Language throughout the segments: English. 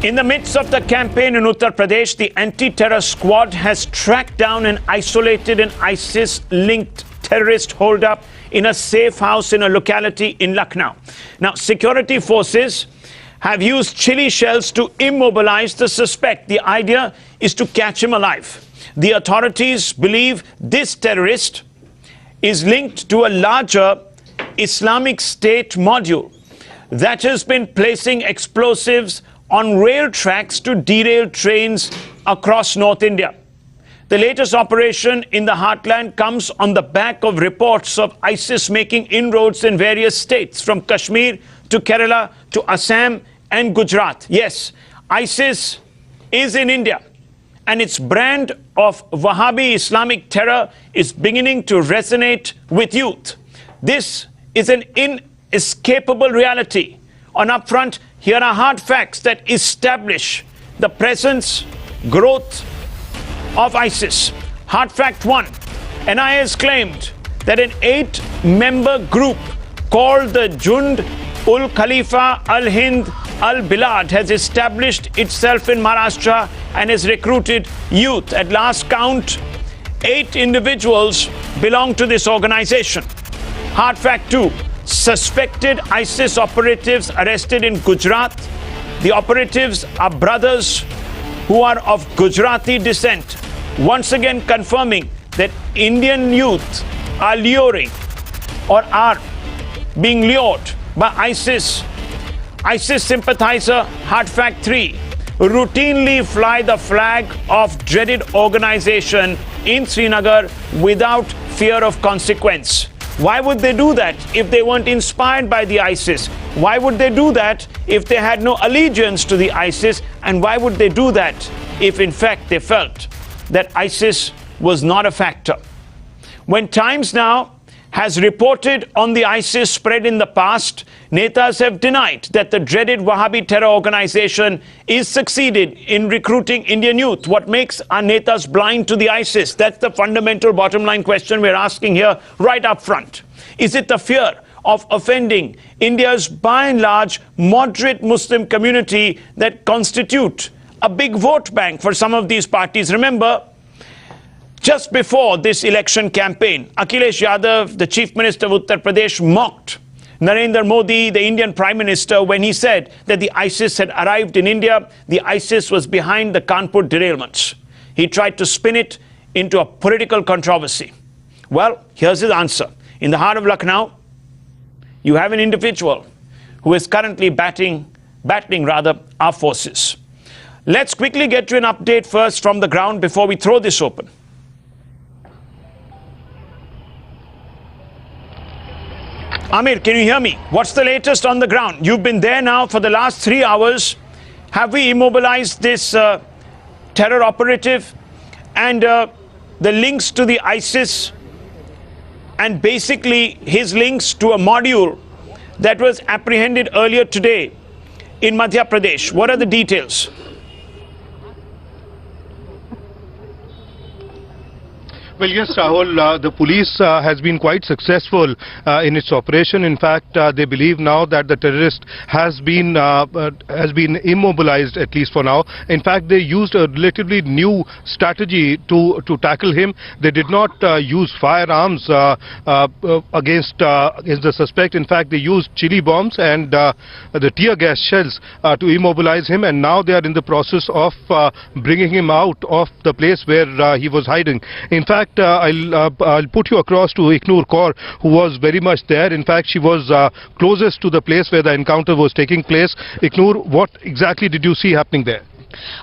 In the midst of the campaign in Uttar Pradesh, the anti-terror squad has tracked down and isolated an ISIS-linked terrorist holdup in a safe house in a locality in Lucknow. Now, security forces have used chili shells to immobilize the suspect. The idea is to catch him alive. The authorities believe this terrorist is linked to a larger Islamic State module that has been placing explosives on rail tracks to derail trains across North India. The latest operation in the heartland comes on the back of reports of ISIS making inroads in various states, from Kashmir to Kerala to Assam and Gujarat. Yes, ISIS is in India, and its brand of Wahhabi Islamic terror is beginning to resonate with youth. This is an inescapable reality. On Upfront, here are hard facts that establish the presence, growth of ISIS. Hard fact 1. NIA has claimed that an 8-member group called the Jund ul Khalifa al-Hind al-Bilad has established itself in Maharashtra and has recruited youth. At last count, 8 individuals belong to this organization. Hard fact 2. Suspected ISIS operatives arrested in Gujarat. The operatives are brothers who are of Gujarati descent, once again confirming that Indian youth are luring or are being lured by ISIS. ISIS sympathizer, hard fact 3, routinely fly the flag of dreaded organization in Srinagar without fear of consequence. Why would they do that if they weren't inspired by the ISIS? Why would they do that if they had no allegiance to the ISIS? And why would they do that if in fact they felt that ISIS was not a factor? When Times Now has reported on the ISIS spread in the past, Netas have denied that the dreaded Wahhabi terror organization is succeeded in recruiting Indian youth. What makes our Netas blind to the ISIS? That's the fundamental bottom line question we're asking here right up front. Is it the fear of offending India's by and large moderate Muslim community that constitute a big vote bank for some of these parties? Remember, just before this election campaign, Akhilesh Yadav, the Chief Minister of Uttar Pradesh, mocked Narendra Modi, the Indian Prime Minister, when he said that the ISIS had arrived in India. The ISIS was behind the Kanpur derailments. He tried to spin it into a political controversy. Well, here's his answer. In the heart of Lucknow, you have an individual who is currently battling our forces. Let's quickly get to an update first from the ground before we throw this open. Amir, can you hear me? What's the latest on the ground? You've been there now for the last 3 hours. Have we immobilized this terror operative and the links to the ISIS and basically his links to a module that was apprehended earlier today in Madhya Pradesh? What are the details? Well, yes, Rahul, the police has been quite successful in its operation. In fact, they believe now that the terrorist has been immobilized, at least for now. In fact, they used a relatively new strategy to tackle him. They did not use firearms against the suspect. In fact, they used chili bombs and the tear gas shells to immobilize him. And now they are in the process of bringing him out of the place where he was hiding. In fact, I'll put you across to Ignur Kaur, who was very much there. In fact, she was closest to the place where the encounter was taking place. Ignur, what exactly did you see happening there?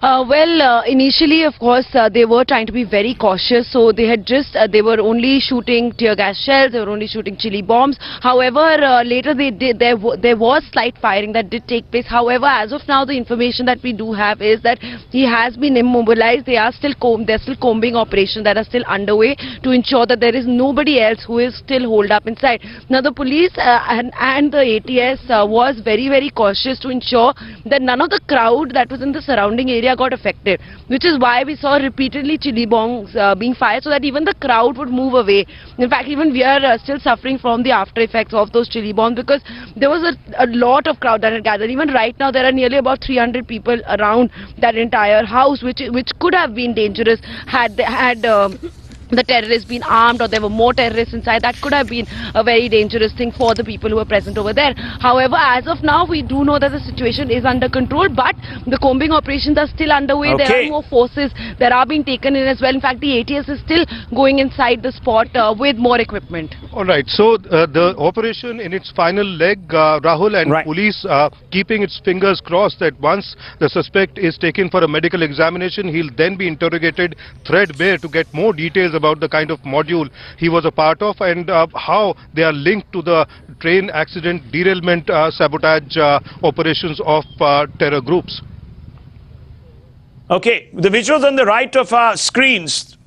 Initially, of course, they were trying to be very cautious, so they had they were only shooting tear gas shells, they were only shooting chili bombs. However, later there was slight firing that did take place. However, as of now, the information that we do have is that he has been immobilized. They're still combing operations that are still underway to ensure that there is nobody else who is still holed up inside. Now, the police and the ATS was very, very cautious to ensure that none of the crowd that was in the surrounding surrounding area got affected, which is why we saw repeatedly chili bombs being fired, so that even the crowd would move away. In fact, even we are still suffering from the after effects of those chili bombs, because there was a lot of crowd that had gathered. Even right now there are nearly about 300 people around that entire house, which could have been dangerous had the terrorists been armed, or there were more terrorists inside. That could have been a very dangerous thing for the people who were present over there. However, as of now, we do know that the situation is under control, but the combing operations are still underway. Okay. There are more forces that are being taken in as well. In fact, the ATS is still going inside the spot with more equipment. All right, so the operation in its final leg, Rahul, and Right. police keeping its fingers crossed that once the suspect is taken for a medical examination, he'll then be interrogated threadbare to get more details about the kind of module he was a part of, and how they are linked to the train accident, derailment, sabotage operations of terror groups. Okay, the visuals on the right of our screens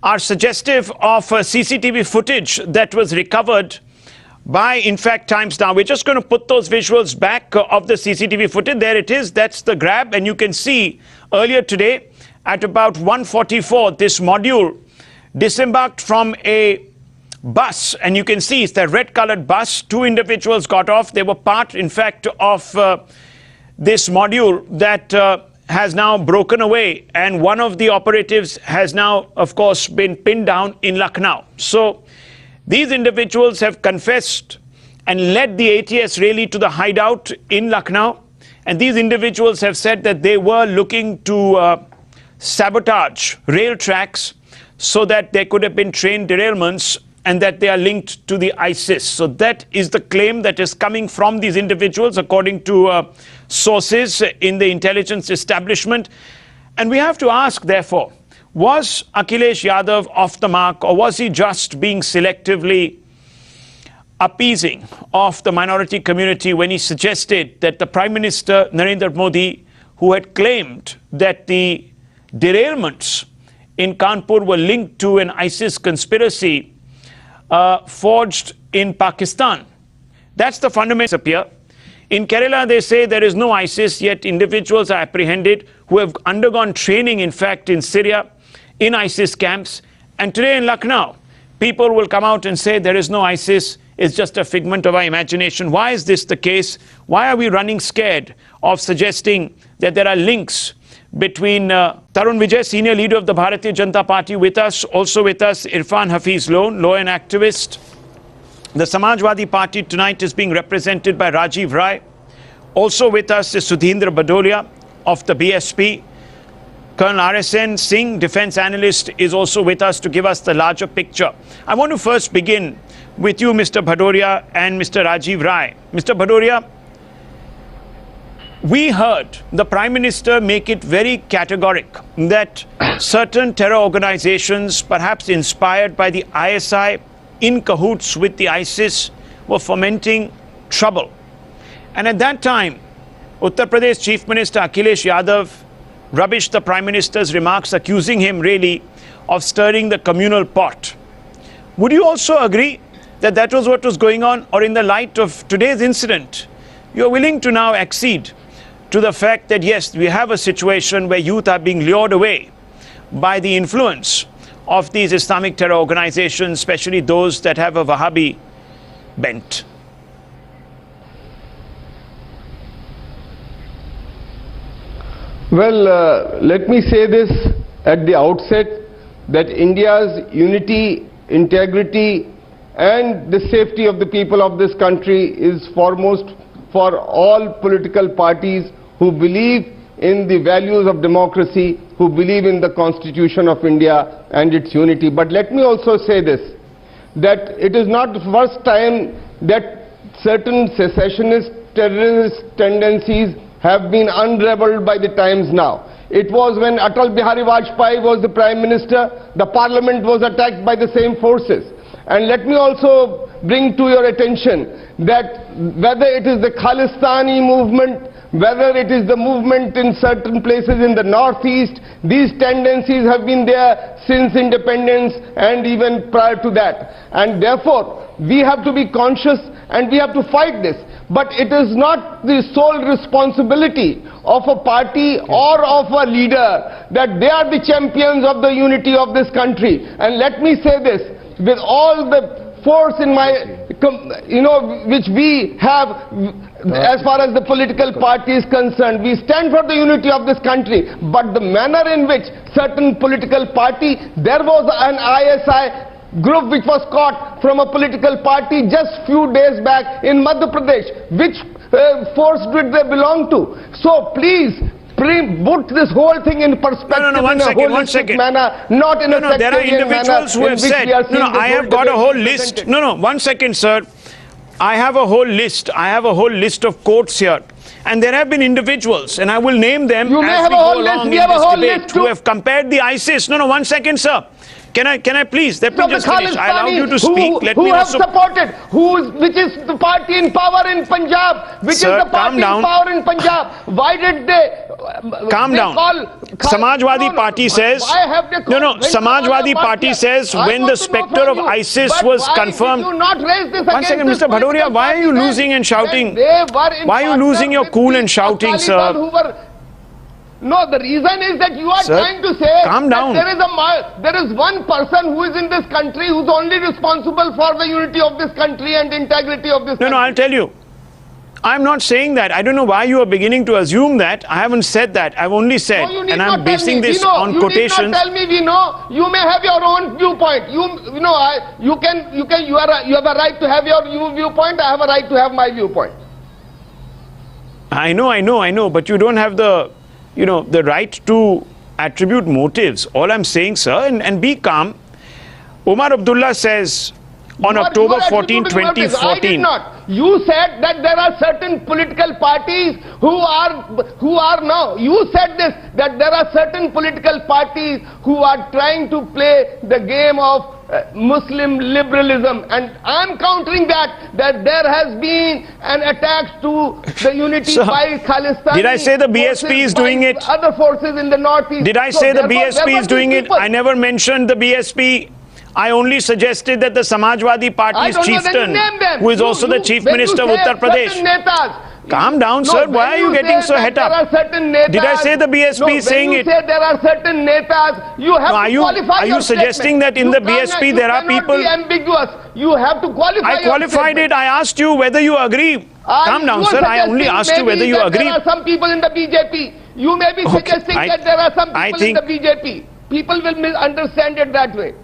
are suggestive of CCTV footage that was recovered by, in fact, Times Now. We're just going to put those visuals back of the CCTV footage. There it is. That's the grab. And you can see earlier today at about 1:44, this module disembarked from a bus. And you can see it's the red-colored bus. Two individuals got off. They were part, in fact, of this module that has now broken away, and one of the operatives has now, of course, been pinned down in Lucknow. So these individuals have confessed and led the ATS really to the hideout in Lucknow, and these individuals have said that they were looking to sabotage rail tracks so that there could have been train derailments, and that they are linked to the ISIS. So that is the claim that is coming from these individuals, according to sources in the intelligence establishment. And we have to ask, therefore, was Akhilesh Yadav off the mark, or was he just being selectively appeasing of the minority community when he suggested that the Prime Minister Narendra Modi, who had claimed that the derailments in Kanpur were linked to an ISIS conspiracy forged in Pakistan? That's the fundamental appear. In Kerala, they say there is no ISIS, yet individuals are apprehended who have undergone training, in fact, in Syria, in ISIS camps. And today in Lucknow, people will come out and say there is no ISIS, it's just a figment of our imagination. Why is this the case? Why are we running scared of suggesting that there are links between Tarun Vijay, senior leader of the Bharatiya Janata Party, with us, also with us Irfan Hafiz Loan, lawyer and activist. The Samajwadi Party tonight is being represented by Rajiv Rai. Also with us is Sudhindra Badolia of the BSP. Colonel RSN Singh, defense analyst, is also with us to give us the larger picture. I want to first begin with you, Mr. Bhadoria and Mr. Rajiv Rai. Mr. Bhadoria, we heard the Prime Minister make it very categoric that certain terror organizations, perhaps inspired by the ISI, in cahoots with the ISIS, were fomenting trouble. And at that time, Uttar Pradesh Chief Minister Akhilesh Yadav rubbished the Prime Minister's remarks, accusing him really of stirring the communal pot. Would you also agree that that was what was going on? Or in the light of today's incident, you're willing to now accede to the fact that, yes, we have a situation where youth are being lured away by the influence of these Islamic terror organizations, especially those that have a Wahhabi bent? Well, let me say this at the outset, that India's unity, integrity and the safety of the people of this country is foremost for all political parties who believe in the values of democracy, who believe in the Constitution of India and its unity. But let me also say this, that it is not the first time that certain secessionist terrorist tendencies have been unraveled by the Times Now. It was when Atal Bihari Vajpayee was the Prime Minister, the Parliament was attacked by the same forces. And let me also bring to your attention that whether it is the Khalistani movement, whether it is the movement in certain places in the northeast, these tendencies have been there since independence and even prior to that. And therefore, we have to be conscious and we have to fight this. But it is not the sole responsibility of a party or of a leader that they are the champions of the unity of this country. And let me say this, with all the force in my, which we have as far as the political party is concerned, we stand for the unity of this country. But the manner in which certain political party, there was an ISI group which was caught from a political party just few days back in Madhya Pradesh. Which force did they belong to? So please, put this whole thing in perspective in a holistic manner, not in a sectarian manner. There are individuals who have said, I have got a whole list. One second, sir. I have a whole list. I have a whole list of quotes here. And there have been individuals, and I will name them as we go along in this debate, who have compared the ISIS. One second, sir. Can I please, let me just finish. I allowed you to speak. Let me also... supported, which is the party in power in Punjab, which Sir, is the party in power in Punjab. Why did they... Calm down. Samajwadi Party says... Samajwadi Party says when the spectre of ISIS was confirmed... One second, Mr. Bhadoria, why are you losing and shouting? Why are you losing your cool and shouting, sir? No, the reason is that you are trying to say calm down. That there is one person who is in this country who's only responsible for the unity of this country and integrity of this country. No, I'll tell you. I'm not saying that. I don't know why you are beginning to assume that. I haven't said that. I've only said, and I'm basing this on quotations. You need not tell me we know. You may have your own viewpoint. You have a right to have your viewpoint. I have a right to have my viewpoint. I know, but you don't have the the right to attribute motives. All I'm saying, sir, and be calm. Omar Abdullah says on October 14, 2014. I did not. You said that there are certain political parties who are now. You said this, that there are certain political parties who are trying to play the game of Muslim liberalism, and I'm countering that there has been an attack to the unity by Khalistan. Did I say the BSP is doing it? Other forces in the northeast. Did I say the BSP is doing it? I never mentioned the BSP. I only suggested that the Samajwadi Party's chieftain, who is also the Chief Minister of Uttar Pradesh. Calm down, sir. Why are you getting so het up? Did I say the BSP saying it? When you say there are certain netas, you have to qualify. Are you suggesting that in the BSP there are people? You cannot be ambiguous. You have to qualify. I qualified it. I asked you whether you agree. Calm down, sir. I only asked you whether you agree. There are some people in the BJP. You may be suggesting that there are some people in the BJP. People will understand it that way.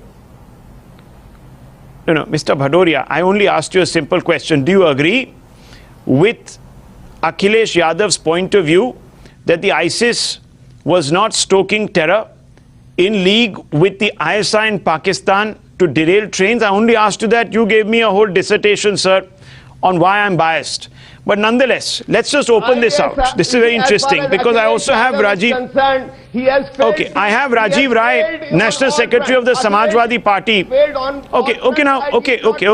No, Mr. Bhadoria, I only asked you a simple question. Do you agree with Akhilesh Yadav's point of view that the ISIS was not stoking terror in league with the ISI in Pakistan to derail trains? I only asked you that. You gave me a whole dissertation, sir, on why I'm biased. But nonetheless, let's just open this out. This is very interesting because I also have Rajiv. Okay, I have Rajiv Rai, National Secretary of the Samajwadi Party.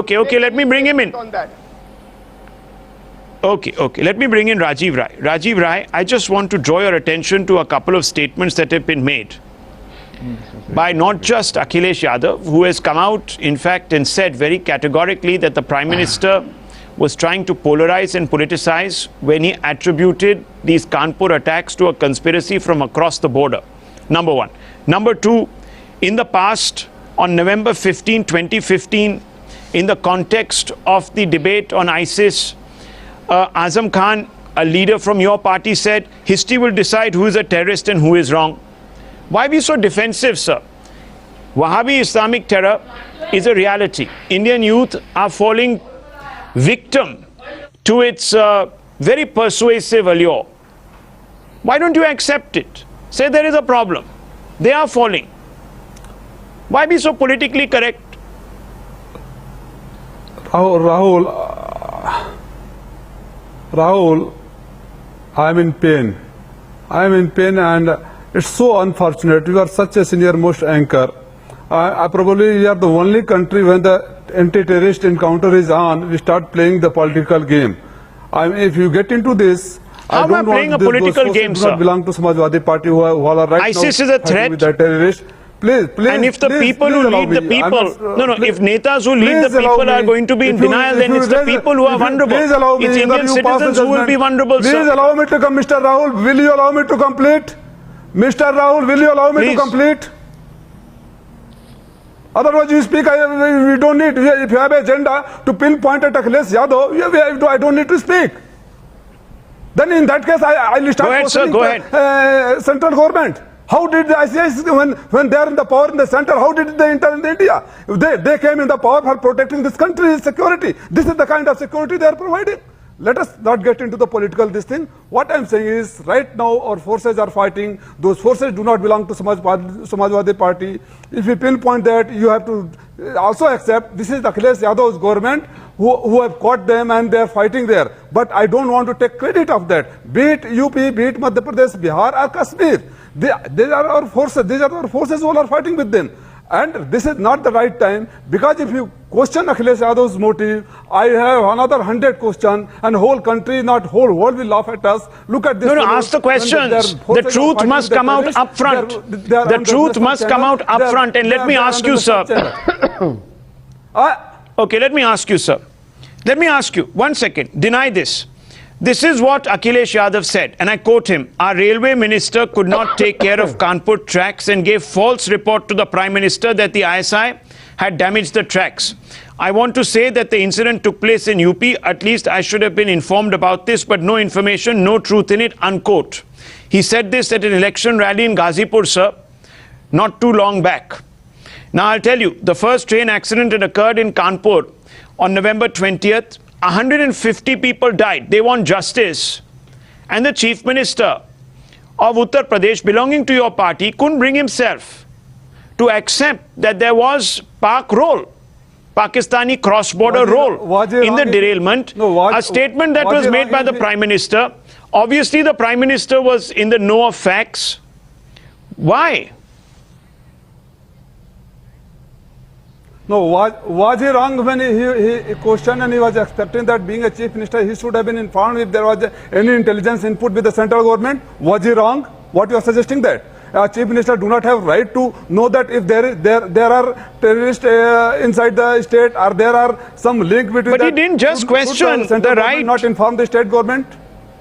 Okay, let me bring him in. Okay, let me bring in Rajiv Rai. Rajiv Rai, I just want to draw your attention to a couple of statements that have been made by not just Akhilesh Yadav, who has come out, in fact, and said very categorically that the Prime Minister was trying to polarize and politicize when he attributed these Kanpur attacks to a conspiracy from across the border. Number one. Number two, in the past, on November 15, 2015, in the context of the debate on ISIS, Azam Khan, a leader from your party, said, history will decide who is a terrorist and who is wrong. Why be so defensive, sir? Wahhabi Islamic terror is a reality. Indian youth are falling victim to its very persuasive allure. Why don't you accept it? Say there is a problem. They are falling. Why be so politically correct? Rahul, I am in pain. I am in pain, and it's so unfortunate. You are such a senior most anchor. I probably are the only country when the anti-terrorist encounter is on, we start playing the political game. If you get into this, how am I playing a political game, sir? Belong to Samajwadi Party who are right ISIS now is a threat. With the terrorist. Please, and if the please, people please who allow lead the me. I'm people, not, if netas who lead the please allow people are me. going to be in If you- denial, if then you it's the raise- people who are if you- vulnerable. Please allow me. It's that Indian you pass the citizens who will be judgment. vulnerable, Please sir. allow me to come, Mr. Rahul. Will you allow me to complete? Mr. Rahul, will you allow me Please. to complete? Otherwise, you speak. We don't need. If you have an agenda to pinpoint at Akhilesh Yadav, I don't need to speak. Then in that case, I will start Go ahead, sir, questioning go ahead. Central government. How did the ICS, when they are in the power in the center, how did they enter in India? They came in the power for protecting this country's security. This is the kind of security they are providing. Let us not get into the political this thing. What I'm saying is, right now our forces are fighting. Those forces do not belong to Samajwadi Party. If you pinpoint that, you have to also accept this is Akhilesh Yadav's government who have caught them and they are fighting there. But I don't want to take credit of that. Be it UP, be it Madhya Pradesh, Bihar or Kashmir. These are our forces. These are our forces who are fighting with them. And this is not the right time, because if you question Akhilesh Yadav's motive, I have another 100 questions, and whole country, not whole world, will laugh at us. Look at this. No, ask the questions. The truth must come out up front. The truth must come out up front. And let me ask you, sir. Okay, let me ask you, sir. Let me ask you, 1 second, deny this. This is what Akhilesh Yadav said, and I quote him, "Our railway minister could not take care of Kanpur tracks and gave false report to the Prime Minister that the ISI had damaged the tracks. I want to say that the incident took place in UP. At least I should have been informed about this, but no information, no truth in it," unquote. He said this at an election rally in Ghazipur, sir, not too long back. Now I'll tell you, the first train accident had occurred in Kanpur on November 20th. 150 people died. They want justice. And the Chief Minister of Uttar Pradesh, belonging to your party, couldn't bring himself to accept that there was Pak role, Pakistani cross-border role in the derailment. A statement that was made by the Prime Minister. Obviously, the Prime Minister was in the know of facts. Why? No, was he wrong when he questioned and he was expecting that being a chief minister, he should have been informed if there was any intelligence input with the central government? Was he wrong? What you are suggesting that? Chief minister do not have right to know that if there are terrorists inside the state, or there are some link between. But he didn't just question the right. Not inform the state government.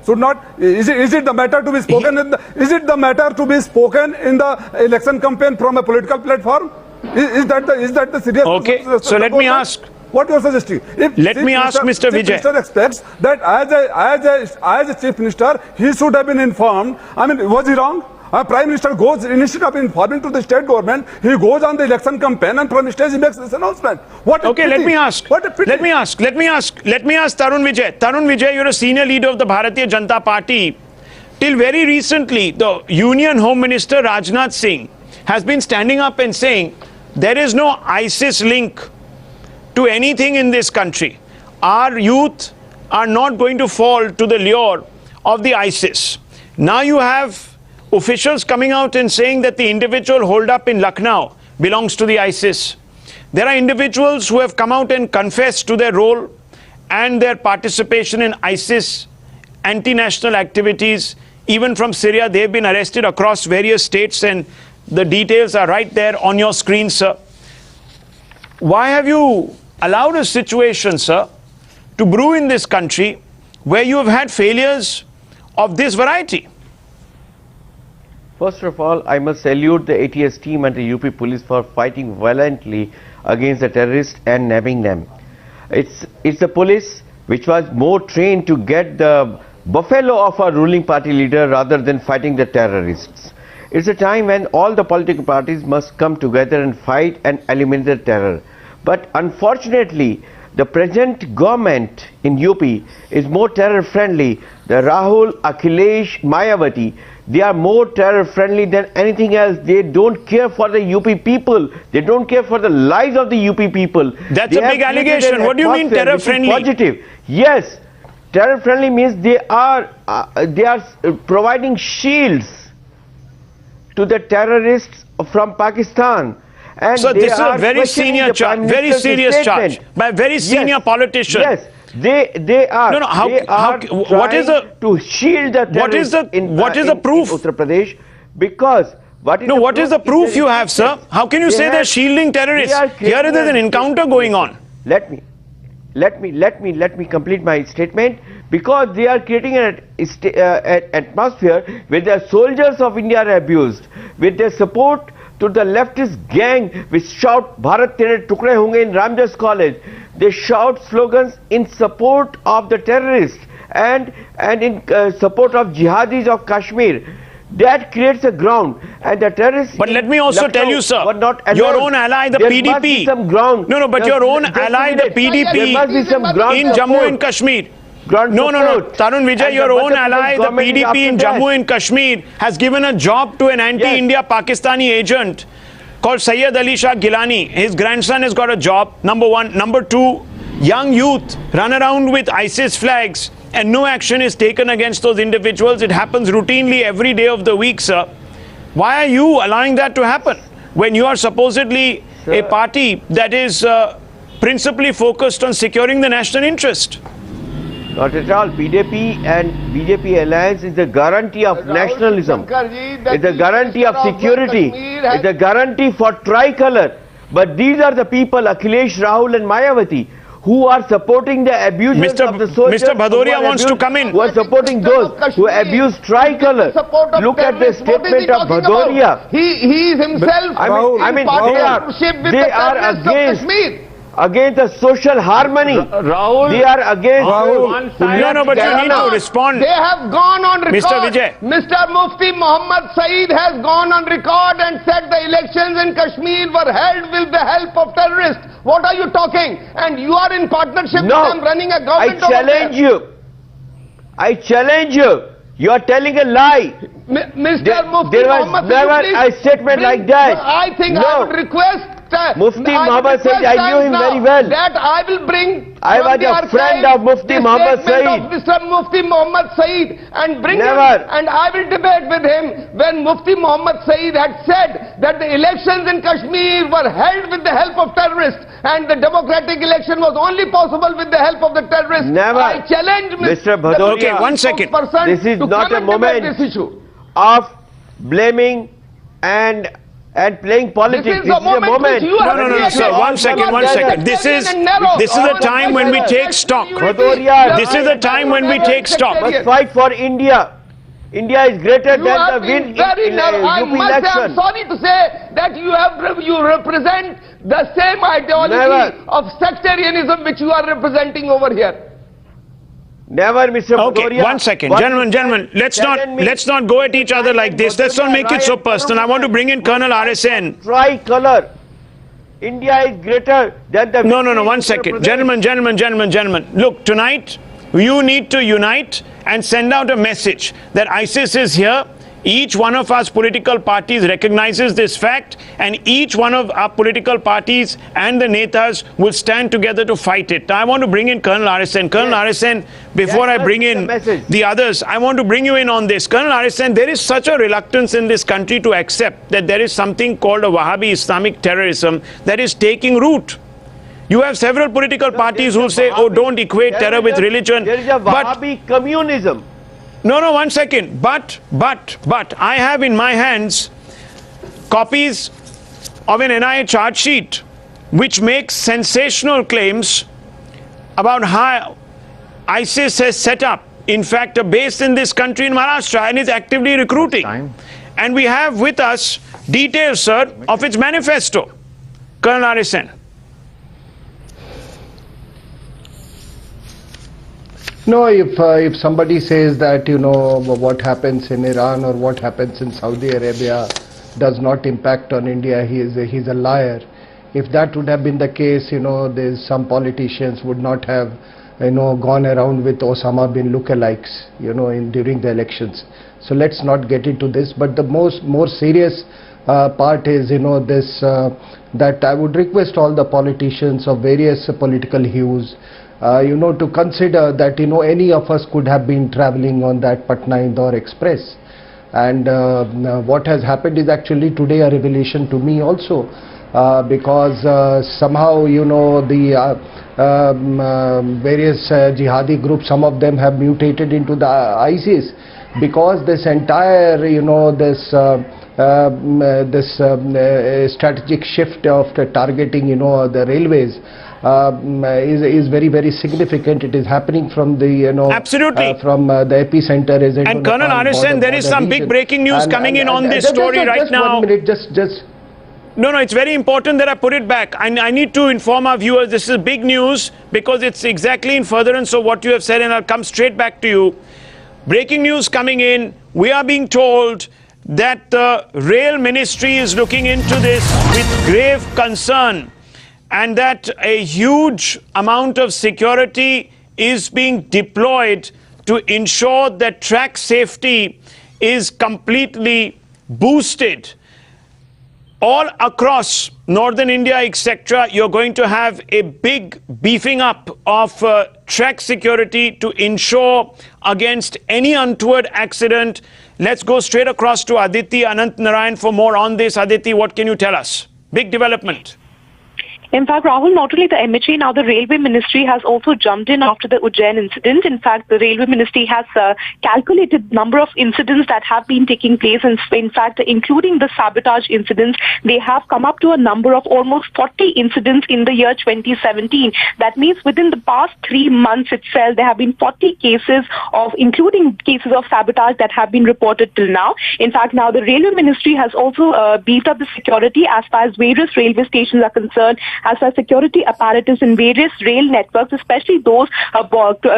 Should not. Is it the matter to be spoken? Is it the matter to be spoken in the election campaign from a political platform? Is that the serious? Okay, so let me ask. What you are suggesting? Let me ask Mr. Vijay. Chief Minister expects that as a chief minister, he should have been informed. I mean, was he wrong? Prime Minister goes, instead of informing to the state government, he goes on the election campaign and from stage he makes this announcement. What a Okay, pity. let me ask. What a pity. Let me ask Tarun Vijay. Tarun Vijay, you're a senior leader of the Bharatiya Janata Party. Till very recently, the Union Home Minister Rajnath Singh has been standing up and saying there is no ISIS link to anything in this country. Our youth are not going to fall to the lure of the ISIS. Now you have officials coming out and saying that the individual holed up in Lucknow belongs to the ISIS. There are individuals who have come out and confessed to their role and their participation in ISIS anti-national activities. Even from Syria, they've been arrested across various states, and the details are right there on your screen, sir. Why have you allowed a situation, sir, to brew in this country where you have had failures of this variety? First of all, I must salute the ATS team and the UP police for fighting violently against the terrorists and nabbing them. It's the police which was more trained to get the buffalo of our ruling party leader rather than fighting the terrorists. It's a time when all the political parties must come together and fight and eliminate the terror. But unfortunately, the present government in UP is more terror friendly. The Rahul, Akhilesh, Mayawati, they are more terror friendly than anything else. They don't care for the UP people. They don't care for the lives of the UP people. That's a big allegation. What do you mean terror friendly? Positive. Yes, terror friendly means they are providing shields to the terrorists from Pakistan. And so this is a very senior charge, very serious charge by a very senior politician. Yes, they are. No, what is the to shield the terrorists what is the proof? In Uttar Pradesh, because What is No, what is the proof you have, sir? How can you say they're shielding terrorists? Here is an encounter going on. Let me complete my statement. Because they are creating an atmosphere where the soldiers of India are abused, with their support to the leftist gang which shout Bharat Tere Tukde Honge in Ramjas College. They shout slogans in support of the terrorists and in support of jihadis of Kashmir. That creates a ground, and the terrorists. But let me also tell you, sir, your own ally, the there PDP. Must be some ground. No, but your own ally, the PDP, there must be some ground in support. Jammu and Kashmir. No, Tarun Vijay, And your the own Madhya ally, Pradesh the government is PDP in after Jammu that. and Kashmir, has given a job to an anti-India Pakistani agent called Syed Ali Shah Gilani. His grandson has got a job, number one. Number two, young youth run around with ISIS flags and no action is taken against those individuals. It happens routinely every day of the week, sir. Why are you allowing that to happen when you are supposedly a party that is principally focused on securing the national interest? Not at all. PDP and BJP alliance is the guarantee of nationalism. It's a guarantee of security. It's a guarantee for tricolor. But these are the people, Akhilesh, Rahul and Mayawati, who are supporting the abusers of the soldiers. Mr. Bhadoria wants to come in. Who are supporting those who abuse tricolor. Look at the statement of Bhadoria. He is himself. I mean they are against the social harmony. Rahul, they are against. No, but you need to respond. They have gone on record. Mr. Vijay. Mr. Mufti Muhammad Saeed has gone on record and said the elections in Kashmir were held with the help of terrorists. What are you talking? And you are in partnership with them running a government. I challenge you. I challenge you. You are telling a lie. Mr. Mufti There was Muhammad never a statement like that. I think I would request Mufti Muhammad Saeed, I knew him very well. That I will bring. I was a friend of Mufti Muhammad Saeed. Mr. Mufti Muhammad Saeed and bring Never. him, and I will debate with him when Mufti Muhammad Saeed had said that the elections in Kashmir were held with the help of terrorists and the democratic election was only possible with the help of the terrorists. Never. I challenge Mr. Bhadoria. Okay, 1 second. This is not a moment of blaming and playing politics. This is a moment. No, sir. 1 second. This is the time when we take stock. Bhadoria. This is the time when we take stock. Must fight for India. India is greater than the win in UP election. I'm sorry to say that you represent the same ideology of sectarianism which you are representing over here. Never, Mr. Okay, Bhadoria. 1 second. Gentlemen, let's not go at each other like this. Let's not make it so personal. I want to bring in Colonel RSN. Tricolor. India is greater than the... No, 1 second. Gentlemen. Look, tonight, you need to unite and send out a message that ISIS is here. Each one of us political parties recognizes this fact, and each one of our political parties and the netas will stand together to fight it. Now, I want to bring in Colonel RSN. Colonel RSN, before I bring in the others, I want to bring you in on this. Colonel RSN, there is such a reluctance in this country to accept that there is something called a Wahhabi Islamic terrorism that is taking root. You have several political parties who say, oh, don't equate terror with religion. There is a Wahhabi communism. No, 1 second. But I have in my hands copies of an NIA charge sheet which makes sensational claims about how ISIS has set up, in fact, a base in this country in Maharashtra and is actively recruiting. And we have with us details, sir, of its manifesto. Colonel RSN. No, if somebody says that, what happens in Iran or what happens in Saudi Arabia does not impact on India, he's a liar. If that would have been the case, there's some politicians would not have, gone around with Osama bin lookalikes, during the elections. So let's not get into this. But the more serious part is, that I would request all the politicians of various political hues, to consider that, any of us could have been traveling on that Patna Indore Express. And what has happened is actually today a revelation to me also, because somehow, the various jihadi groups, some of them have mutated into the ISIS. because this entire, strategic shift of targeting, the railways is very, very significant. It is happening from the, Absolutely. from the epicenter. Is And Colonel Arisen, there is some big breaking news coming in on this story right now. 1 minute, just. No, it's very important that I put it back. I need to inform our viewers this is big news because it's exactly in furtherance of what you have said, and I'll come straight back to you. Breaking news coming in. We are being told that the Rail Ministry is looking into this with grave concern, and that a huge amount of security is being deployed to ensure that track safety is completely boosted. All across northern India, etc., you're going to have a big beefing up of track security to ensure against any untoward accident. Let's go straight across to Aditi Anant Narayan for more on this. Aditi, what can you tell us? Big development. In fact, Rahul, not only the MHA, now the Railway Ministry has also jumped in after the Ujjain incident. In fact, the Railway Ministry has calculated number of incidents that have been taking place. And in fact, including the sabotage incidents, they have come up to a number of almost 40 incidents in the year 2017. That means within the past 3 months itself, there have been 40 cases of, including cases of sabotage that have been reported till now. In fact, now the Railway Ministry has also beefed up the security as far as various railway stations are concerned, as far as security apparatus in various rail networks, especially those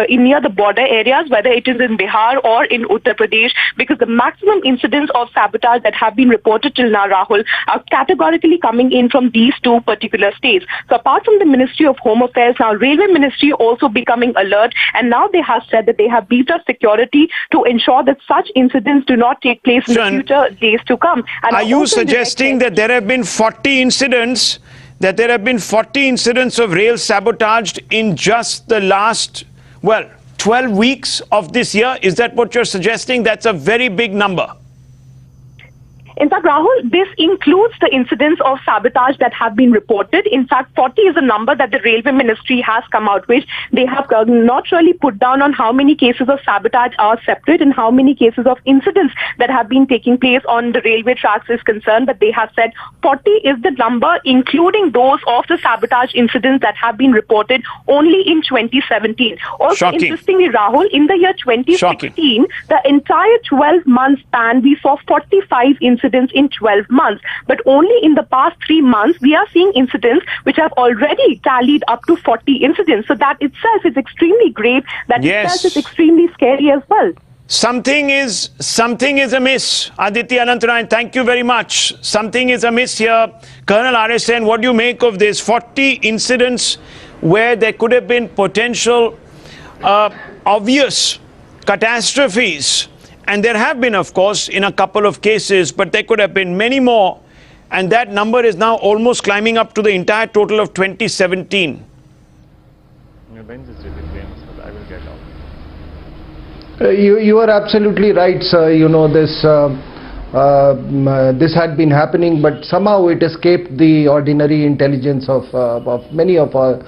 near the border areas, whether it is in Bihar or in Uttar Pradesh, because the maximum incidents of sabotage that have been reported till now, Rahul, are categorically coming in from these two particular states. So apart from the Ministry of Home Affairs, now Railway Ministry also becoming alert, and now they have said that they have beefed up security to ensure that such incidents do not take place in the future days to come. And are you suggesting that there have been 40 incidents? That there have been 40 incidents of rail sabotaged in just the last, 12 weeks of this year? Is that what you're suggesting? That's a very big number. In fact, Rahul, this includes the incidents of sabotage that have been reported. In fact, 40 is a number that the Railway Ministry has come out with. They have not really put down on how many cases of sabotage are separate and how many cases of incidents that have been taking place on the railway tracks is concerned. But they have said 40 is the number, including those of the sabotage incidents that have been reported only in 2017. Also, Shocking. Interestingly, Rahul, in the year 2016, the entire 12-month span, we saw 45 incidents in 12 months. But only in the past 3 months, we are seeing incidents which have already tallied up to 40 incidents. So that itself is extremely grave. That itself is extremely scary as well. Something is amiss. Aditi Anantarayan, thank you very much. Something is amiss here. Colonel RSN, what do you make of this? 40 incidents where there could have been potential obvious catastrophes. And there have been, of course, in a couple of cases, but there could have been many more. And that number is now almost climbing up to the entire total of 2017. Your bench is really famous, but I will get out. You are absolutely right, sir. This had been happening, but somehow it escaped the ordinary intelligence of many of our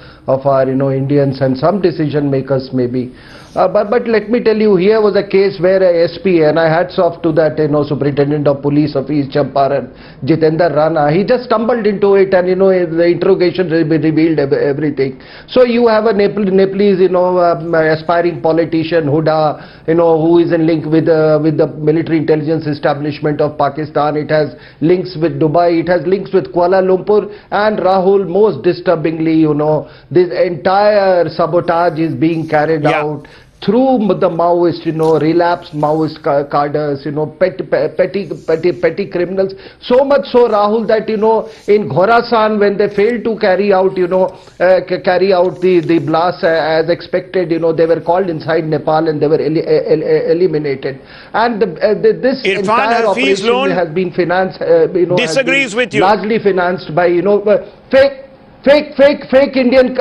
Indians and some decision makers maybe. But let me tell you, here was a case where a SP, and I hats off to that Superintendent of Police of East Champaran, Jitendra Rana. He just stumbled into it, and the interrogation revealed everything. So you have a Nepalese aspiring politician Huda, who is in link with the military intelligence establishment of Pakistan. It has links with Dubai, it has links with Kuala Lumpur, and Rahul, most disturbingly, this entire sabotage is being carried out through the Maoist, relapsed Maoist cadres, petty criminals. So much so, Rahul, that in Khorasan, when they failed to carry out the blast as expected, they were called inside Nepal and they were eliminated. And this entire operation has been financed, disagrees with you, largely financed by fake Indian.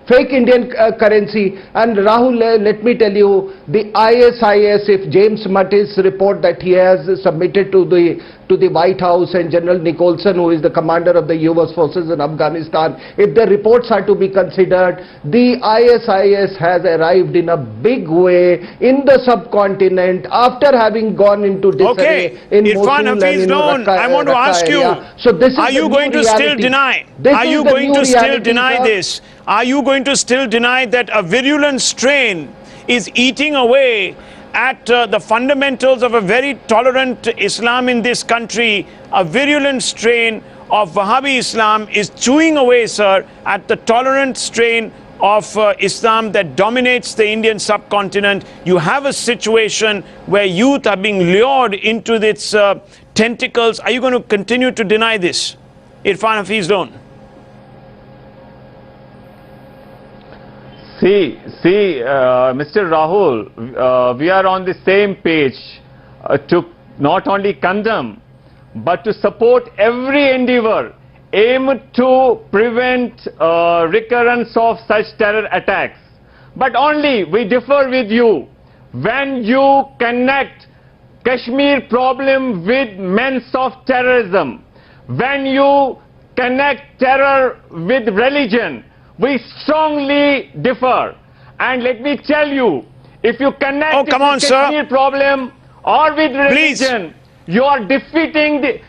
fake Indian currency. And Rahul, let me tell you, the ISIS, if James Mattis' report that he has submitted to the White House, and General Nicholson, who is the commander of the US forces in Afghanistan, if the reports are to be considered, the ISIS has arrived in a big way in the subcontinent after having gone into disarray in Irfan Mosul and Hafiz in Loan, I want to ask you, so this is are you going to still deny? Are you going to still deny this? Are you going to still deny that a virulent strain is eating away at the fundamentals of a very tolerant Islam in this country? A virulent strain of Wahhabi Islam is chewing away, sir, at the tolerant strain of Islam that dominates the Indian subcontinent. You have a situation where youth are being lured into its tentacles. Are you going to continue to deny this? Irfan Hafiz Loan. See, Mr. Rahul, we are on the same page to not only condemn, but to support every endeavor aimed to prevent recurrence of such terror attacks. But only we differ with you when you connect Kashmir problem with means of terrorism, when you connect terror with religion. We strongly differ. And let me tell you, if you connect the Kashmir problem or with religion, you are defeating the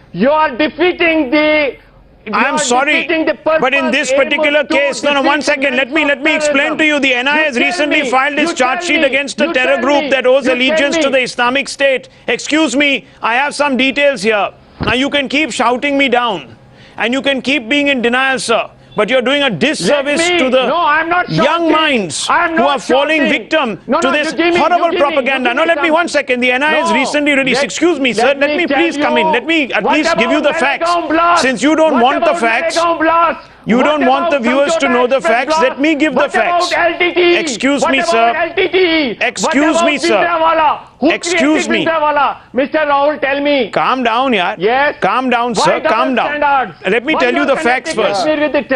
I'm sorry, but in this particular case, no, one second, let me explain to you. The NI has recently filed its charge sheet against a terror group that owes allegiance to the Islamic State. Excuse me, I have some details here. Now you can keep shouting me down and you can keep being in denial, sir. But you're doing a disservice to the young minds who are falling victim to this horrible propaganda. No, let me 1 second. The NI has recently released. Excuse me, sir. Let me please come in. Let me at least give you the facts. Since you don't want the facts, you don't want the viewers to know the facts. Let me give the facts. Excuse me, sir. Excuse me, sir. Excuse me. Mr. Rahul, tell me. Calm down, yaar. Yes. Calm down, sir. Calm down. Let me tell you the facts first.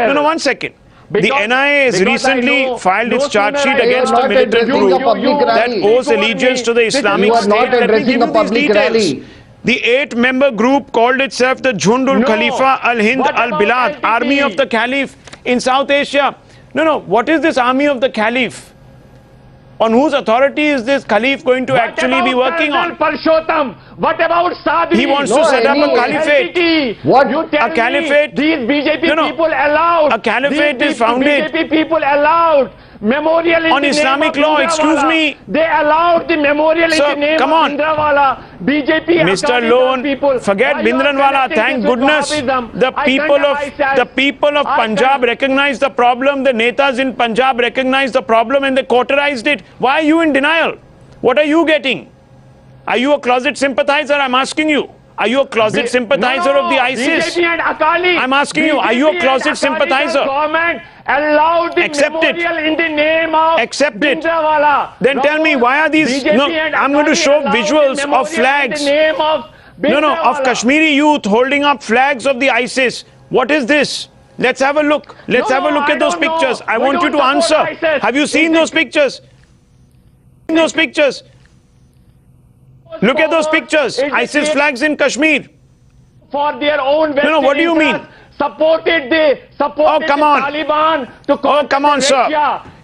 No, 1 second. The NIA has recently filed its charge sheet against a militant group that owes allegiance to the Islamic State. Let me give you these details. The 8-member group called itself the Jhundul Khalifa al-Hind al-Bilad, Army of the Caliph in South Asia. No, what is this Army of the Caliph? On whose authority is this Caliph going to actually be working on? What about Sadri? He wants to set up a caliphate. What? You tell A caliphate? Me, these BJP people allowed. A caliphate is founded. BJP people allowed memorial in on the Islamic name of law. Excuse me. They allowed the memorial Sir, in the name come of on. Bhindranwala. BJP. Mr. Lone, forget Bhindranwala. Thank goodness the people of Punjab recognized the problem. The netas in Punjab recognized the problem and they cauterized it. Why are you in denial? What are you getting? Are you a closet sympathizer? I'm asking you. Are you a closet sympathizer of the ISIS? BJP and Akali. I'm asking you, are you a closet sympathizer? Government allowed the memorial in the name of Bhindranwala. Then tell me, why are these... No, I'm going to show visuals of flags. Of Kashmiri youth holding up flags of the ISIS. What is this? Let's have a look. Let's have a look at those pictures. I want you to answer. Have you seen those pictures? Those pictures. Look at those pictures. ISIS flags in Kashmir. For their own No, what do you mean? Supported the Taliban to come on, sir.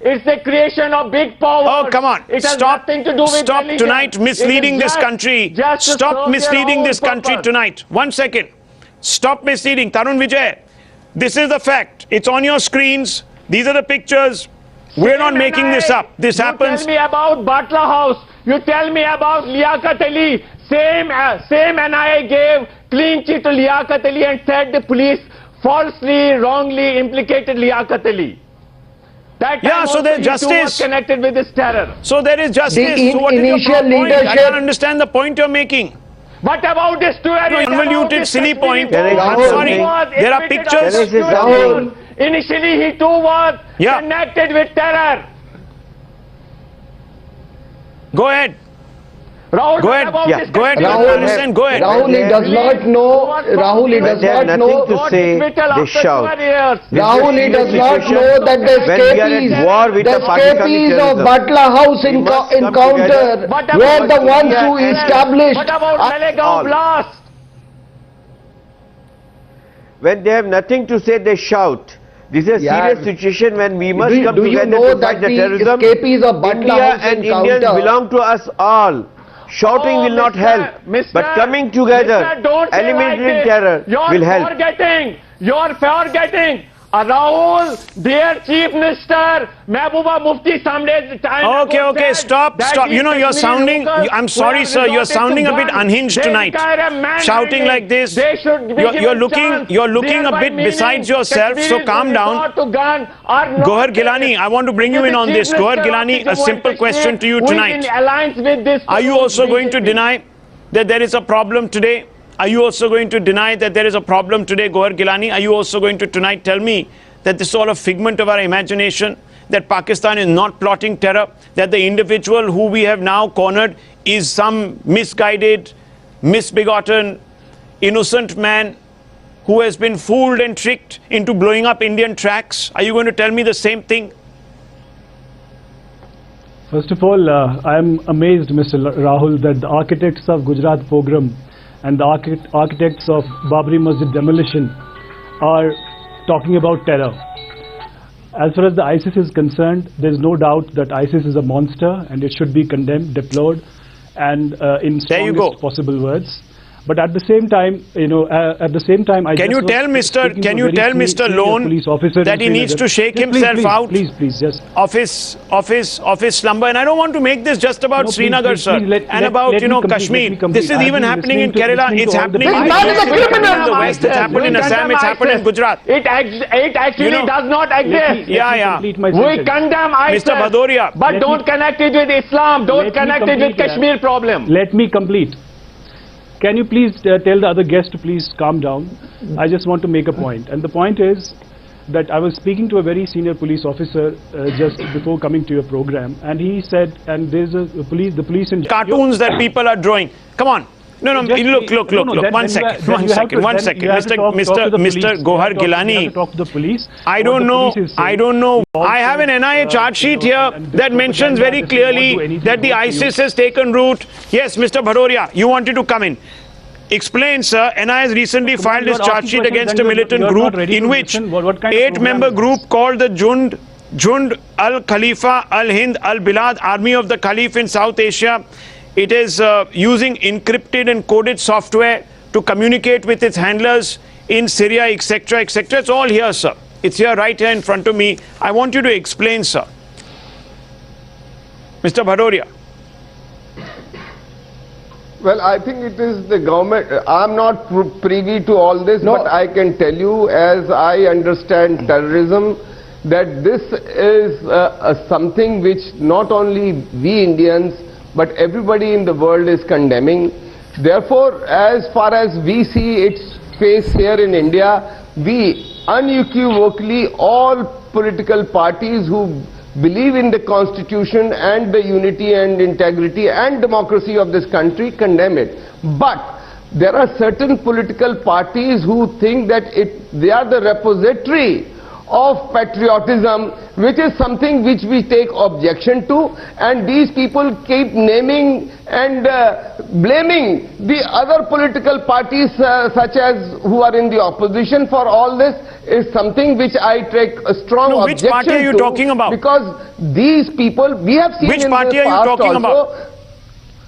It's the creation of big power. Oh, come on. It has nothing to do with Stop religion. tonight misleading this country. Stop misleading this country tonight. 1 second. Stop misleading. Tarun Vijay, this is the fact. It's on your screens. These are the pictures. We're not making this up. This happens. You tell me about Batla House. You tell me about Liaquat Ali. Same NIA gave clean chit to Liaquat Ali and said the police falsely, wrongly implicated Liaquat Ali. That so there's justice. Was connected with this terror. So there is justice. So what is your point? I can't understand the point you're making. What about this convoluted, silly point? I'm sorry. There are pictures. Initially, he too was connected with terror. Go ahead. Rahul, Go ahead. about Yeah. this Go ahead, country. Listen, go ahead. Rahul, he does not know. Rahul, he does They have not nothing know. to say, they shout. Rahul, he does not know that the When we are at escapees, war with the the Pakistani escapees of terrorism, Butler House we must come encounter together. were the ones who established. What about all. Malegaon blast? when they have nothing to say, they shout. This is a Yeah. serious situation when we must come Do you together know to fight that the the terrorism. escapees of Butler India House and Indians encounter- belong to us all. Shouting will not help, but coming together, eliminating terror will help. You're forgetting. Rahul, dear Chief Minister, Mehbooba Mufti someday time Okay, ago okay, said stop, that stop. these You know, you're Kashmiri sounding, locals I'm who sorry, have sir, you're resorted sounding to a bit guns, unhinged they tonight. require a manhandling. Shouting like this. They should be You're given looking, chance. you're looking a Thereby bit meaning besides yourself, so Kashmiris calm who down. resort to gun are not Gohar Gilani, I want to bring you in on this. Gohar Gilani, a simple question to you tonight. In alliance with this Are you also going to deny that there is a problem today? Are you also going to deny that there is a problem today, Gohar Gilani? Are you also going to tonight tell me that this is all a figment of our imagination, that Pakistan is not plotting terror, that the individual who we have now cornered is some misguided, misbegotten, innocent man who has been fooled and tricked into blowing up Indian tracks? Are you going to tell me the same thing? First of all, I am amazed, Mr. Rahul, that the architects of Gujarat pogrom and the architects of Babri Masjid demolition are talking about terror. As far as the ISIS is concerned, there is no doubt that ISIS is a monster and it should be condemned, deplored, and in strongest possible words. But at the same time, you know, Can you tell Mr. Lone that he needs to shake himself out of his slumber? And I don't want to make this just about Srinagar, sir, and about Kashmir. This is even happening in Kerala. It's happening in the West. It's happened in Assam. It's happened in Gujarat. It actually does not exist. We condemn ISIS, Mr. Bhadoria, but don't connect it with Islam. Don't connect it with Kashmir problem. Let me complete. Can you please tell the other guest to please calm down? I just want to make a point. And the point is that I was speaking to a very senior police officer just before coming to your program, and he said, and there's the police in... Cartoons that people are drawing. Come on. No, look. One second. Mr. Gohar Gilani. I don't know. I have an NIA charge sheet here that mentions very clearly that the ISIS has taken root. Yes, Mr. Bhadoria, you wanted to come in. Explain, sir. NIA has recently filed this charge sheet against a militant group in which 8-member group called the Jund al-Khalifa al-Hind al-Bilad Army of the Caliph in South Asia. It is using encrypted and coded software to communicate with its handlers in Syria, etc., etc. It's all here, sir. It's here, right here in front of me. I want you to explain, sir. Mr. Bhadoria. Well, I think it is the government. I'm not privy to all this, but I can tell you, as I understand terrorism, that this is something which not only we Indians, but everybody in the world is condemning. Therefore, as far as we see its face here in India, we unequivocally, all political parties who believe in the constitution and the unity and integrity and democracy of this country condemn it. But there are certain political parties who think that they are the repository of patriotism, which is something which we take objection to, and these people keep naming and blaming the other political parties such as who are in the opposition for all this, is something which I take a strong objection to. Which party are you talking about? Because these people, we have seen which in party the are you talking also, about?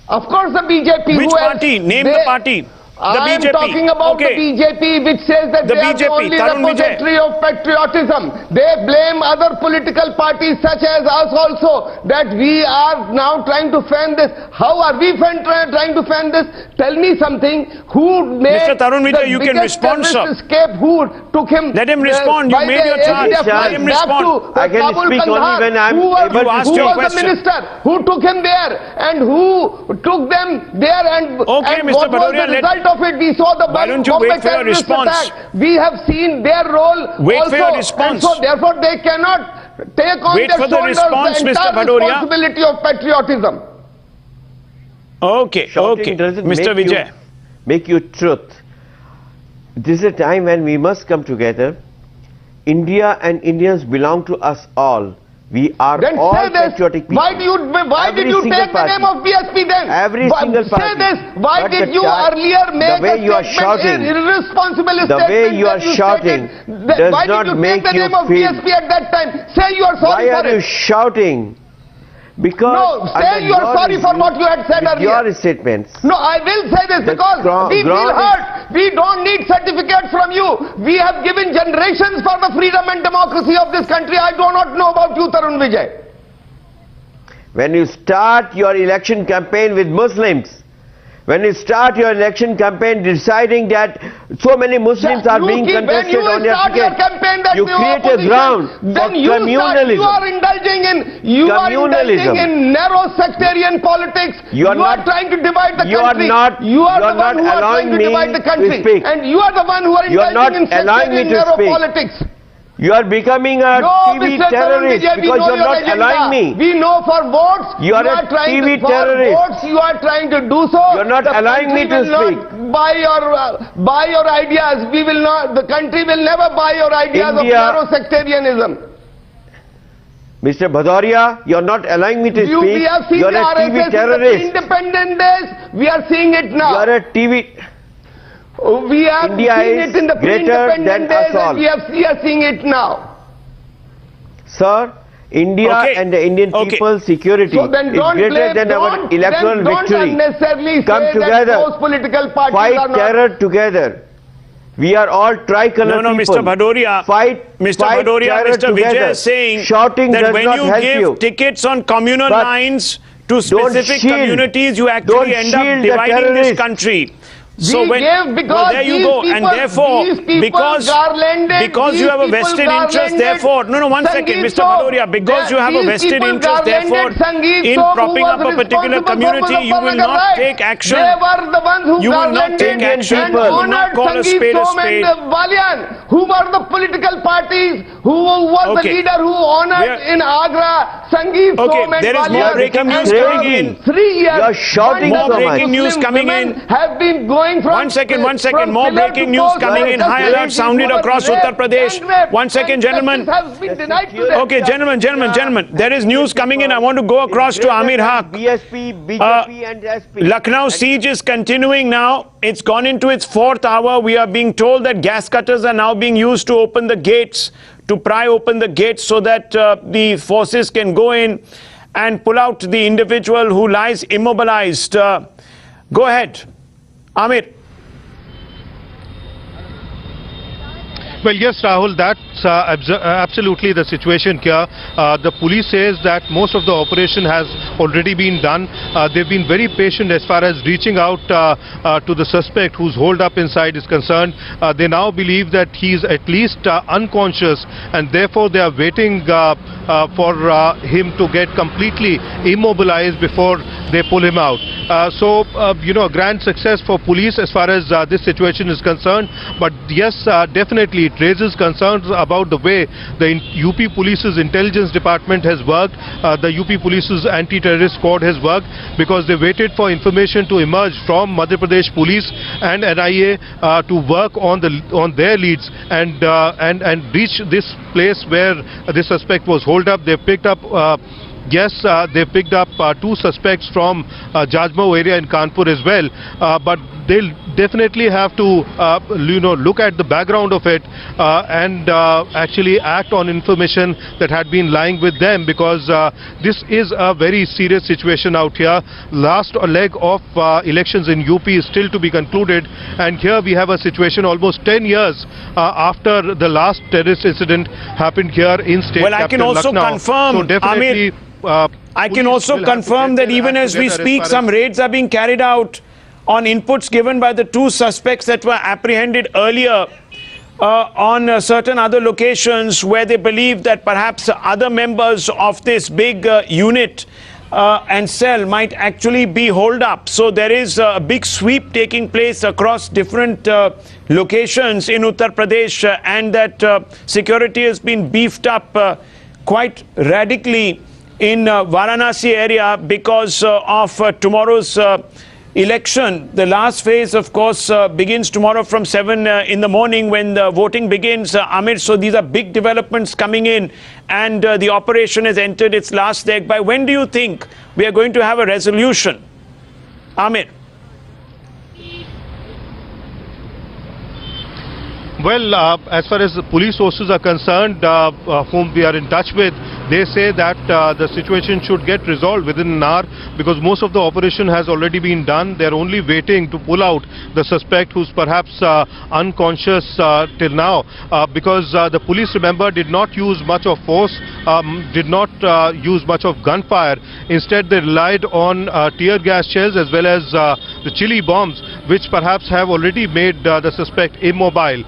Of course the BJP. Which party? Name the party. I am talking about the BJP, which says that they are the only repository of patriotism. They blame other political parties such as us also, that we are now trying to fan this. How are we trying to fan this? Tell me something. Who made Mr. Tarun Vijay, you can biggest respond, sir. escape? Who took him? Let him respond. You made your charge. Let him respond. I can speak only when I'm able to ask Who your was the question. minister? Who took him there? And who took them there? And, okay, and Mr. what was the result of it? We saw the Why don't you wait for your response? Attack. We have seen their role wait also, for your response. and so therefore they cannot take on wait their for the shoulders response, the Mr. entire Bhadoria. responsibility of patriotism. Okay, Shouting doesn't Mr. Vijay. make you truth. This is a time when we must come together. India and Indians belong to us all. We are Then all say this. patriotic people. Why did you take the name of BSP then? Every single party. Say this. Why But did the you earlier make the way you are shouting, irresponsible the statement? way you are shouting does why not did you make take the you name of feel. BSP at that time? Say you are sorry Why for are you it. shouting? Because No, say you are sorry for what you had said earlier. Your statements. No, I will say this because we feel hurt. We don't need certificates from you. We have given generations for the freedom and democracy of this country. I do not know about you, Tarun Vijay. When you start your election campaign with Muslims, when you start your election campaign deciding that so many Muslims are being contested on your ticket, you create a ground for communalism. You are indulging in narrow sectarian politics. You are trying to divide the country. You are the one who are trying to divide the country. And you are the one who are indulging in sectarian narrow politics. You are becoming a TV terrorist because you are not allowing me. We know for votes. You are a TV terrorist. For votes, you are trying to do so. You are not allowing me to speak. Buy your ideas. We will not. The country will never buy your ideas of narrow sectarianism. Mr. Bhadoria, you are not allowing me to speak. We have seen you are the a TV RSS terrorist. In the independent days. We are seeing it now. You are a TV. We have India seen is it in the greater than pre-independent days us all. and we are seeing it now. Sir, India and the Indian people's security So then is greater than our electoral victory. Unnecessarily Come say together, that those political parties fight are not terror together. We are all tricolor No, people. Mr. Bhadoria. Fight Bhadoria, terror Mr. together. Vijay is saying Shouting that does when not you help give you. tickets on communal But lines to don't specific shield. communities, you Don't actually end up shield the dividing this terrorists. country. So there you go, and therefore, because you have a vested interest, therefore, one second, Mr. Bhadoria, because you have a vested interest, therefore, in propping up a particular community, you will not take action. They were the ones who You will not take action. You will not call a spade a spade. Who were the political parties? Who was the leader who honored in Agra Sangeet Som and there is more breaking news coming in. 3 years. You are shouting more so much. breaking news coming in. Have been going from One second. More breaking news coming in. High alert sounded across Uttar Pradesh. 1 second, gentlemen. Okay, gentlemen. There is news coming in. I want to go across to Amir Haq. BJP and SP. Lucknow siege is continuing now. It's gone into its 4th hour. We are being told that gas cutters are now being used to open the gates, to pry open the gates so that the forces can go in and pull out the individual who lies immobilized. Go ahead, Amir. Well, yes, Rahul, that's absolutely the situation here. The police says that most of the operation has already been done. They've been very patient as far as reaching out to the suspect who's holed up inside is concerned. They now believe that he's at least unconscious, and therefore they are waiting for him to get completely immobilized before they pull him out. So, a grand success for police as far as this situation is concerned. But yes, definitely it raises concerns about the way the UP Police's intelligence department has worked, the UP Police's anti-terrorist squad has worked, because they waited for information to emerge from Madhya Pradesh Police and NIA to work on their leads and reach this place where this suspect was holed up. They picked up they picked up 2 suspects from Jajmau area in Kanpur as well, but they'll definitely have to look at the background of it and actually act on information that had been lying with them, because this is a very serious situation out here. Last leg of elections in UP is still to be concluded, and here we have a situation almost 10 years after the last terrorist incident happened here in state capital Lucknow. Well, I can also confirm, so definitely, I can also confirm that even as we speak, some raids are being carried out on inputs given by the 2 suspects that were apprehended earlier on certain other locations where they believe that perhaps other members of this big unit and cell might actually be holed up. So there is a big sweep taking place across different locations in Uttar Pradesh, and that security has been beefed up quite radically in Varanasi area because of tomorrow's election. The last phase, of course, begins tomorrow from 7 in the morning when the voting begins, Amir. So these are big developments coming in, and the operation has entered its last leg. By when do you think we are going to have a resolution, Amir? Well, as far as the police sources are concerned, whom we are in touch with, they say that the situation should get resolved within an hour because most of the operation has already been done. They're only waiting to pull out the suspect who's perhaps unconscious till now because the police, remember, did not use much of force, did not use much of gunfire. Instead, they relied on tear gas shells as well as the chili bombs, which perhaps have already made the suspect immobile.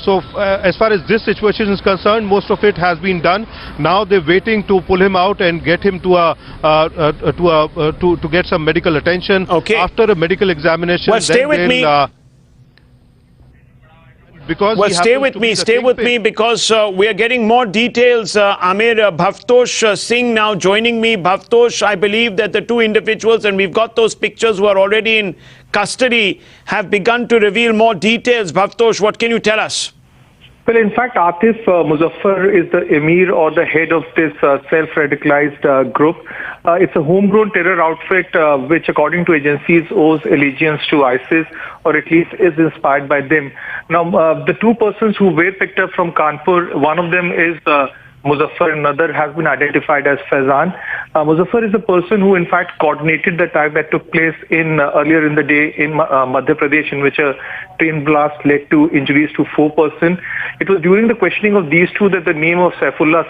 So as far as this situation is concerned, most of it has been done. Now they're waiting to pull him out and get him to get some medical attention. Okay. After a medical examination, well, stay with me. Stay with me because we are getting more details. Amir, Bhavtosh Singh now joining me. Bhavtosh, I believe that the two individuals, and we've got those pictures, who are already in custody, have begun to reveal more details. Bhavtosh, what can you tell us? Well, in fact, Atif Muzaffar is the emir or the head of this self-radicalized group. It's a homegrown terror outfit which, according to agencies, owes allegiance to ISIS, or at least is inspired by them. Now, the two persons who were picked up from Kanpur, one of them is Muzaffar, another has been identified as Faizan. Muzaffar is the person who in fact coordinated the attack that took place in earlier in the day in Madhya Pradesh, in which a train blast led to injuries to 4 persons. It was during the questioning of these two that the name of Saifullah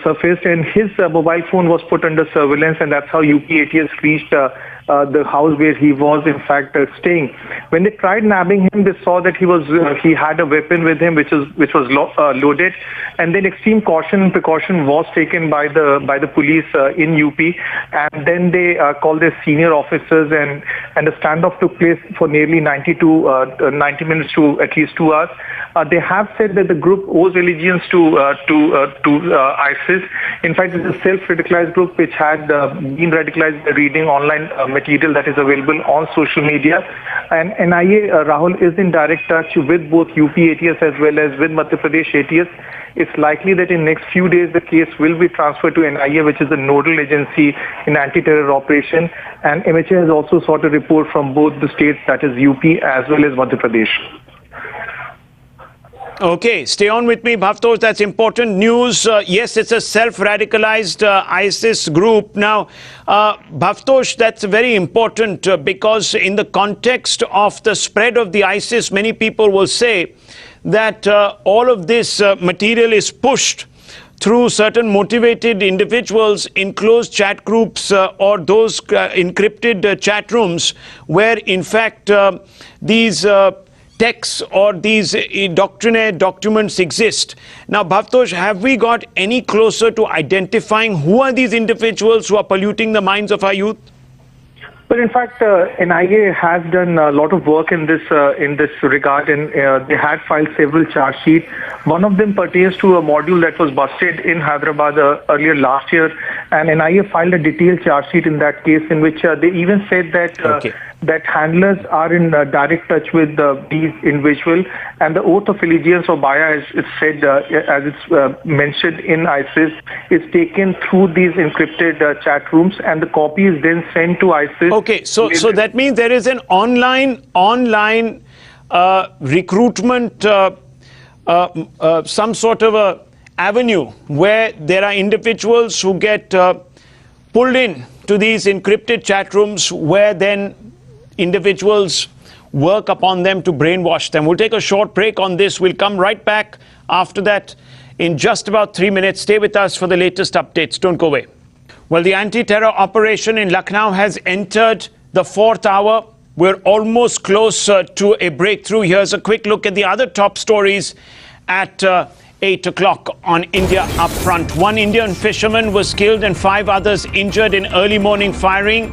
surfaced, and his mobile phone was put under surveillance, and that's how UP ATS reached the house where he was in fact staying. When they tried nabbing him, they saw that he had a weapon with him which was loaded, and then extreme caution and precaution was taken by the police in UP, and then they called their senior officers, and the standoff took place for nearly 90 minutes to at least 2 hours. They have said that the group owes allegiance to ISIS. In fact, it's a self-radicalized group which had been radicalized by reading online material that is available on social media. And NIA, Rahul, is in direct touch with both UP ATS as well as with Madhya Pradesh ATS. It's likely that in next few days the case will be transferred to NIA, which is the nodal agency in anti-terror operation. And MHA has also sought a report from both the states, that is UP as well as Madhya Pradesh. Okay, stay on with me, Bhavtosh. That's important news. Yes, it's a self-radicalized ISIS group. Now, Bhavtosh, that's very important because in the context of the spread of the ISIS, many people will say that all of this material is pushed through certain motivated individuals in closed chat groups or those encrypted chat rooms where, in fact, these texts or these doctrinaire documents exist. Now, Bhavtosh, have we got any closer to identifying who are these individuals who are polluting the minds of our youth? Well, in fact, NIA has done a lot of work in this regard, and they had filed several charge sheets. One of them pertains to a module that was busted in Hyderabad earlier last year, and NIA filed a detailed charge sheet in that case, in which they even said that that handlers are in direct touch with these individuals, and the oath of allegiance or baya, as it's said, as it's mentioned in ISIS, is taken through these encrypted chat rooms, and the copy is then sent to ISIS. Okay, so that means there is an online recruitment, some sort of a avenue where there are individuals who get pulled in to these encrypted chat rooms, where then individuals work upon them to brainwash them. We'll take a short break on this. We'll come right back after that in just about 3 minutes. Stay with us for the latest updates. Don't go away. Well, the anti-terror operation in Lucknow has entered the 4th hour. We're almost close to a breakthrough. Here's a quick look at the other top stories at 8 o'clock on India Upfront. One Indian fisherman was killed and 5 others injured in early morning firing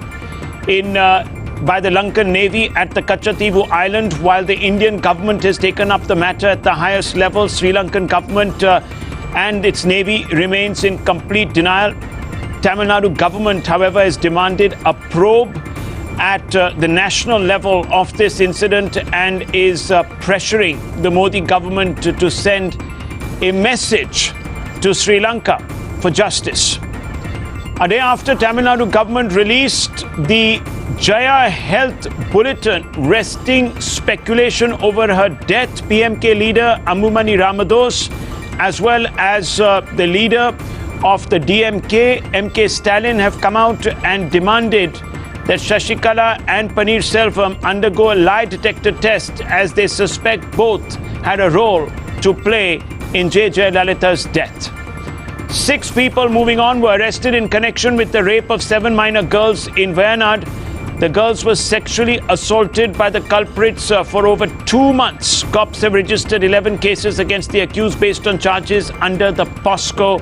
by the Lankan Navy at the Kachativu Island. While the Indian government has taken up the matter at the highest level, Sri Lankan government and its Navy remains in complete denial. Tamil Nadu government, however, has demanded a probe at the national level of this incident and is pressuring the Modi government to send a message to Sri Lanka for justice. A day after Tamil Nadu government released the Jaya Health Bulletin resting speculation over her death, PMK leader Ambumani Ramadoss, as well as the leader of the DMK, MK Stalin, have come out and demanded that Shashikala and Paneer Selvam undergo a lie detector test as they suspect both had a role to play in J. Jayalalitha's death. 6 people, moving on, were arrested in connection with the rape of 7 minor girls in Wayanad. The girls were sexually assaulted by the culprits for over 2 months. Cops have registered 11 cases against the accused based on charges under the POSCO